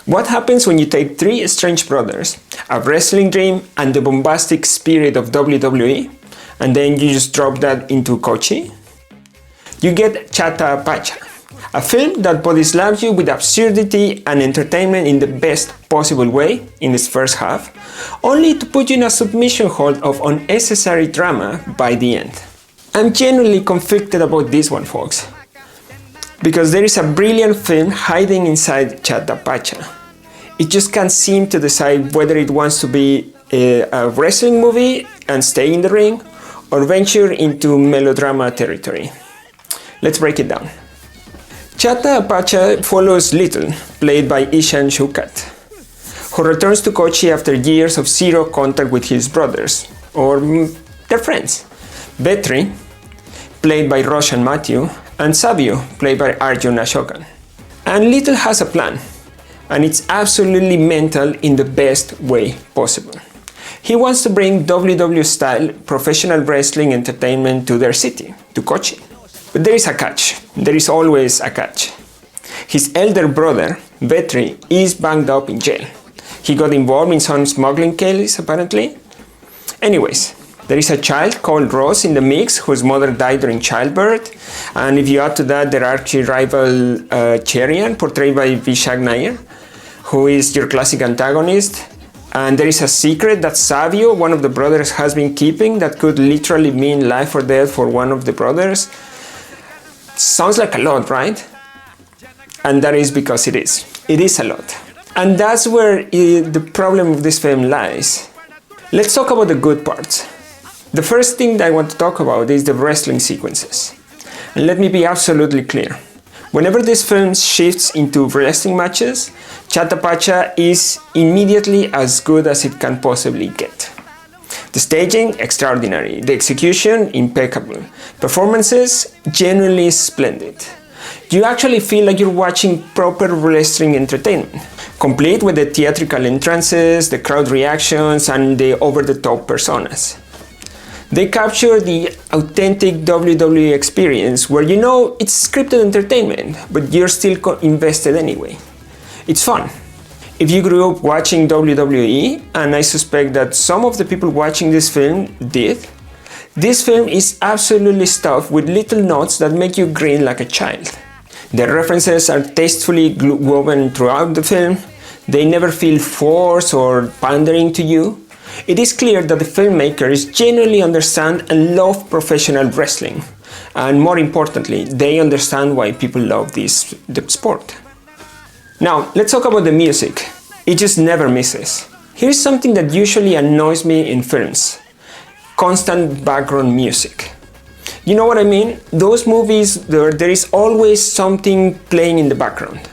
What happens when you take three strange brothers, a wrestling dream and the bombastic spirit of WWE, and then you just drop that into Kochi? You get Chatha Pacha, a film that body slams you with absurdity and entertainment in the best possible way in its first half, only to put you in a submission hold of unnecessary drama by the end. I'm genuinely conflicted about this one, folks, because there is a brilliant film hiding inside Chatha Pacha. It just can't seem to decide whether it wants to be a wrestling movie and stay in the ring, or venture into melodrama territory. Let's break it down. Chatha Pacha follows Little, played by Ishan Shoukath, who returns to Kochi after years of zero contact with his brothers, or their friends. Vetri, played by Roshan Mathew, and Savio, played by Arjun Ashokan. And Little has a plan, and it's absolutely mental in the best way possible. He wants to bring WWE-style professional wrestling entertainment to their city, to Kochi. But there is a catch. There is always a catch. His elder brother, Vetri, is banged up in jail. He got involved in some smuggling case, apparently. Anyways, there is a child called Rose in the mix whose mother died during childbirth. And if you add to that their arch-rival Cherian, portrayed by Vishak Nair, who is your classic antagonist. And there is a secret that Savio, one of the brothers, has been keeping that could literally mean life or death for one of the brothers. Sounds like a lot, right? And that is because it is. It is a lot. And that's where the problem of this film lies. Let's talk about the good parts. The first thing that I want to talk about is the wrestling sequences. And let me be absolutely clear. Whenever this film shifts into wrestling matches, Chatha Pacha is immediately as good as it can possibly get. The staging, extraordinary. The execution, impeccable. Performances, genuinely splendid. You actually feel like you're watching proper wrestling entertainment, complete with the theatrical entrances, the crowd reactions, and the over-the-top personas. They capture the authentic WWE experience where you know it's scripted entertainment, but you're still invested anyway. It's fun. If you grew up watching WWE, and I suspect that some of the people watching this film did, this film is absolutely stuffed with little notes that make you grin like a child. The references are tastefully woven throughout the film. They never feel forced or pandering to you. It is clear that the filmmakers genuinely understand and love professional wrestling. And more importantly, they understand why people love the sport. Now, let's talk about the music. It just never misses. Here's something that usually annoys me in films. Constant background music. You know what I mean? Those movies, there is always something playing in the background.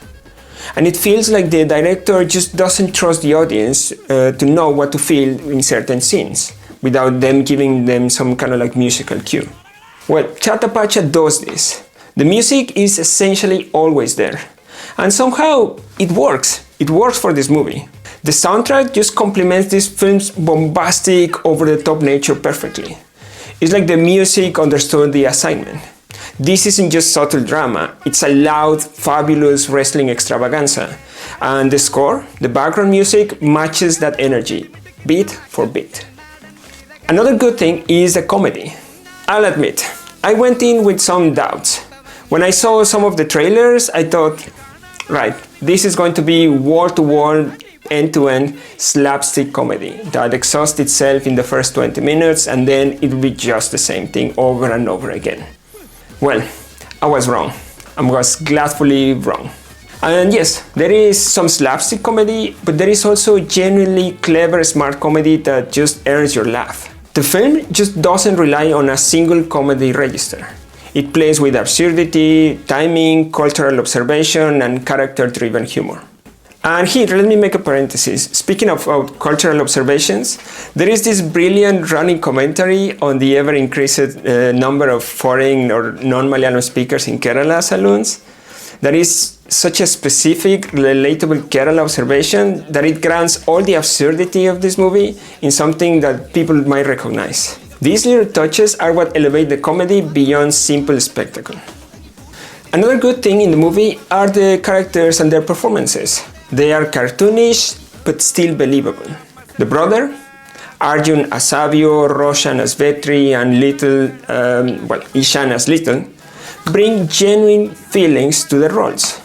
And it feels like the director just doesn't trust the audience to know what to feel in certain scenes without them giving them some kind of like musical cue. Well, Chatha Pacha does this. The music is essentially always there. And somehow it works. It works for this movie. The soundtrack just complements this film's bombastic, over-the-top nature perfectly. It's like the music understood the assignment. This isn't just subtle drama, it's a loud, fabulous wrestling extravaganza. And the score, the background music, matches that energy, beat for beat. Another good thing is the comedy. I'll admit, I went in with some doubts. When I saw some of the trailers, I thought, right, this is going to be wall-to-wall, end-to-end slapstick comedy that exhausts itself in the first 20 minutes and then it will be just the same thing over and over again. Well, I was wrong. I was gladfully wrong. And yes, there is some slapstick comedy, but there is also genuinely clever, smart comedy that just earns your laugh. The film just doesn't rely on a single comedy register. It plays with absurdity, timing, cultural observation, and character-driven humor. And here, let me make a parenthesis. Speaking of cultural observations, there is this brilliant running commentary on the ever-increased number of foreign or non-Malayalam speakers in Kerala saloons. That is such a specific, relatable Kerala observation that it grants all the absurdity of this movie in something that people might recognize. These little touches are what elevate the comedy beyond simple spectacle. Another good thing in the movie are the characters and their performances. They are cartoonish but still believable. The brother, Arjun Asavio, Roshan as Vetri, and Ishan as Little, bring genuine feelings to the roles.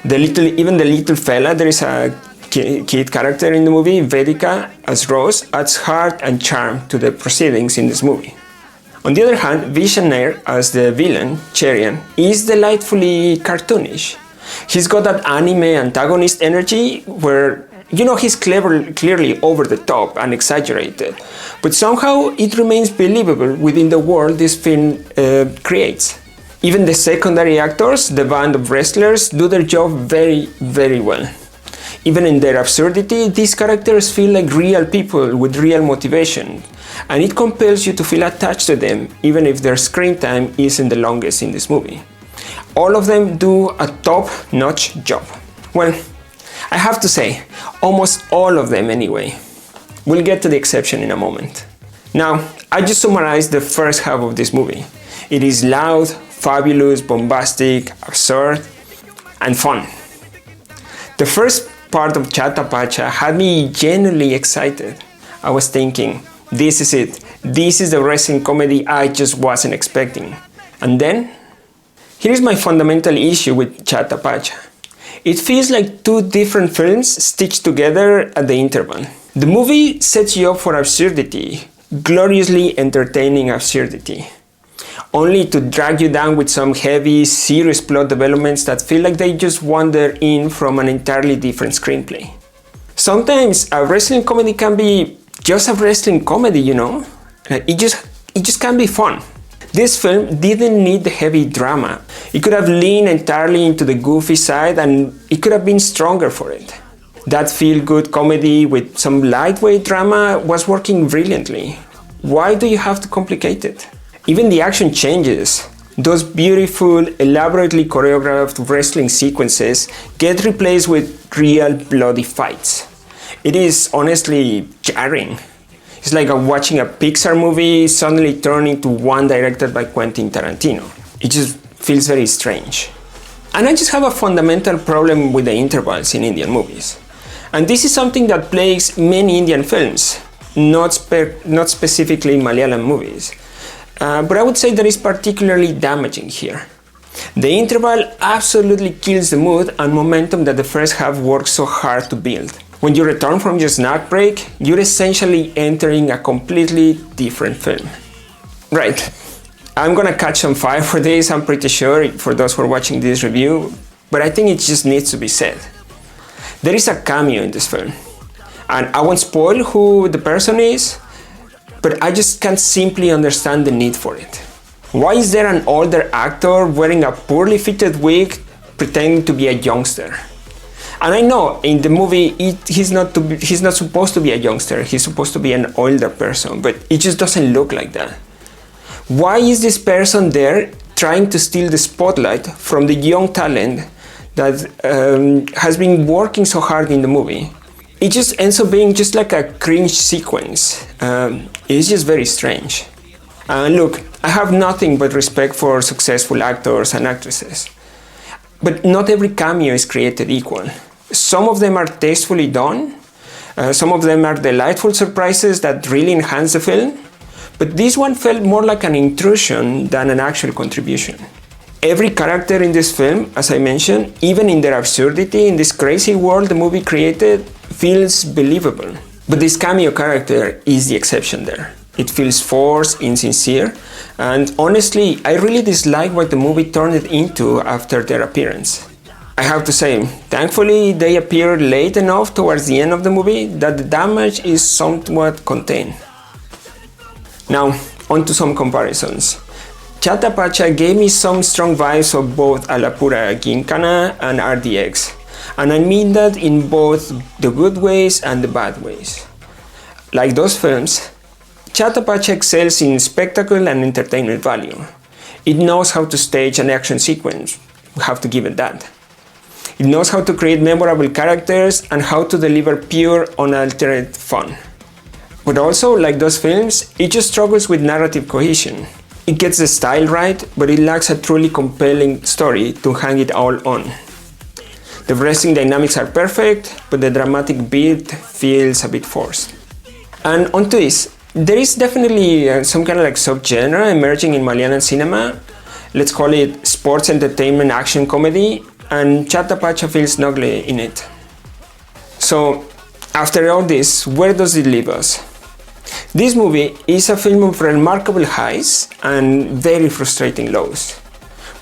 Even the little fella, there is a kid character in the movie, Vedika as Rose, adds heart and charm to the proceedings in this movie. On the other hand, Vishak Nair as the villain, Cherian, is delightfully cartoonish. He's got that anime antagonist energy where, he's clearly over the top and exaggerated, but somehow it remains believable within the world this film creates. Even the secondary actors, the band of wrestlers, do their job very, very well. Even in their absurdity, these characters feel like real people with real motivation, and it compels you to feel attached to them, even if their screen time isn't the longest in this movie. All of them do a top-notch job. Well, I have to say, almost all of them anyway. We'll get to the exception in a moment. Now, I just summarized the first half of this movie. It is loud, fabulous, bombastic, absurd, and fun. The first part of Chatha Pacha had me genuinely excited. I was thinking, this is it. This is the wrestling comedy I just wasn't expecting. And then, here's my fundamental issue with Chatha Pacha. It feels like two different films stitched together at the interval. The movie sets you up for absurdity, gloriously entertaining absurdity, only to drag you down with some heavy, serious plot developments that feel like they just wander in from an entirely different screenplay. Sometimes a wrestling comedy can be just a wrestling comedy, It just can be fun. This film didn't need the heavy drama. It could have leaned entirely into the goofy side and it could have been stronger for it. That feel-good comedy with some lightweight drama was working brilliantly. Why do you have to complicate it? Even the action changes. Those beautiful, elaborately choreographed wrestling sequences get replaced with real bloody fights. It is honestly jarring. It's like watching a Pixar movie suddenly turn into one directed by Quentin Tarantino. It just feels very strange. And I just have a fundamental problem with the intervals in Indian movies. And this is something that plagues many Indian films, not specifically Malayalam movies. But I would say that is particularly damaging here. The interval absolutely kills the mood and momentum that the first half worked so hard to build. When you return from your snack break, you're essentially entering a completely different film. Right, I'm gonna catch some fire for this, I'm pretty sure, for those who are watching this review, but I think it just needs to be said. There is a cameo in this film, and I won't spoil who the person is, but I just can't simply understand the need for it. Why is there an older actor wearing a poorly fitted wig pretending to be a youngster? And I know in the movie he's not supposed to be a youngster, he's supposed to be an older person, but it just doesn't look like that. Why is this person there trying to steal the spotlight from the young talent that has been working so hard in the movie? It just ends up being just like a cringe sequence. It's just very strange. Look, I have nothing but respect for successful actors and actresses. But not every cameo is created equal. Some of them are tastefully done, some of them are delightful surprises that really enhance the film, but this one felt more like an intrusion than an actual contribution. Every character in this film, as I mentioned, even in their absurdity in this crazy world the movie created, feels believable. But this cameo character is the exception there. It feels forced, insincere, and honestly, I really dislike what the movie turned it into after their appearance. I have to say, thankfully they appeared late enough towards the end of the movie that the damage is somewhat contained. Now, on to some comparisons. Chatha Pacha gave me some strong vibes of both Alapura Gincana and RDX, and I mean that in both the good ways and the bad ways. Like those films, Chatha Pacha excels in spectacle and entertainment value. It knows how to stage an action sequence, we have to give it that. It knows how to create memorable characters and how to deliver pure, unaltered fun. But also, like those films, it just struggles with narrative cohesion. It gets the style right, but it lacks a truly compelling story to hang it all on. The wrestling dynamics are perfect, but the dramatic beat feels a bit forced. And on twist, there is definitely some kind of like subgenre emerging in Malayalam cinema. Let's call it sports entertainment action comedy, and Chatha Pacha feels snugly in it. So, after all this, where does it leave us? This movie is a film of remarkable highs and very frustrating lows.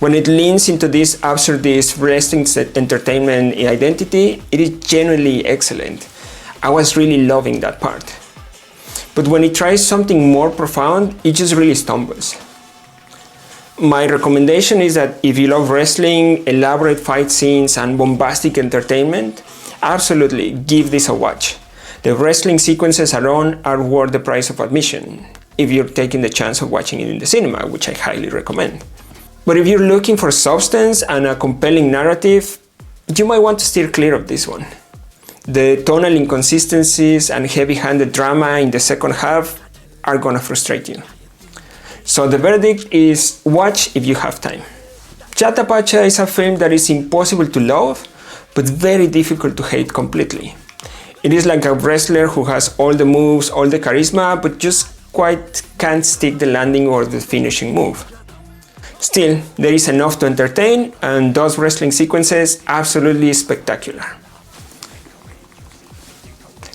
When it leans into this absurdist wrestling entertainment identity, it is genuinely excellent. I was really loving that part. But when it tries something more profound, it just really stumbles. My recommendation is that if you love wrestling, elaborate fight scenes, and bombastic entertainment, absolutely give this a watch. The wrestling sequences alone are worth the price of admission, if you're taking the chance of watching it in the cinema, which I highly recommend. But if you're looking for substance and a compelling narrative, you might want to steer clear of this one. The tonal inconsistencies and heavy-handed drama in the second half are gonna frustrate you. So the verdict is watch if you have time. Chatha Pacha is a film that is impossible to love, but very difficult to hate completely. It is like a wrestler who has all the moves, all the charisma, but just quite can't stick the landing or the finishing move. Still, there is enough to entertain, and those wrestling sequences absolutely spectacular.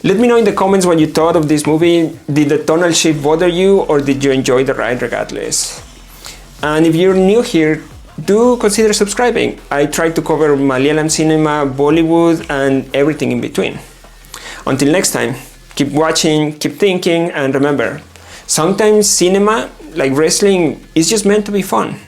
Let me know in the comments what you thought of this movie. Did the tonal shift bother you, or did you enjoy the ride regardless? And if you're new here, do consider subscribing. I try to cover Malayalam cinema, Bollywood, and everything in between. Until next time, keep watching, keep thinking, and remember, sometimes cinema, like wrestling, is just meant to be fun.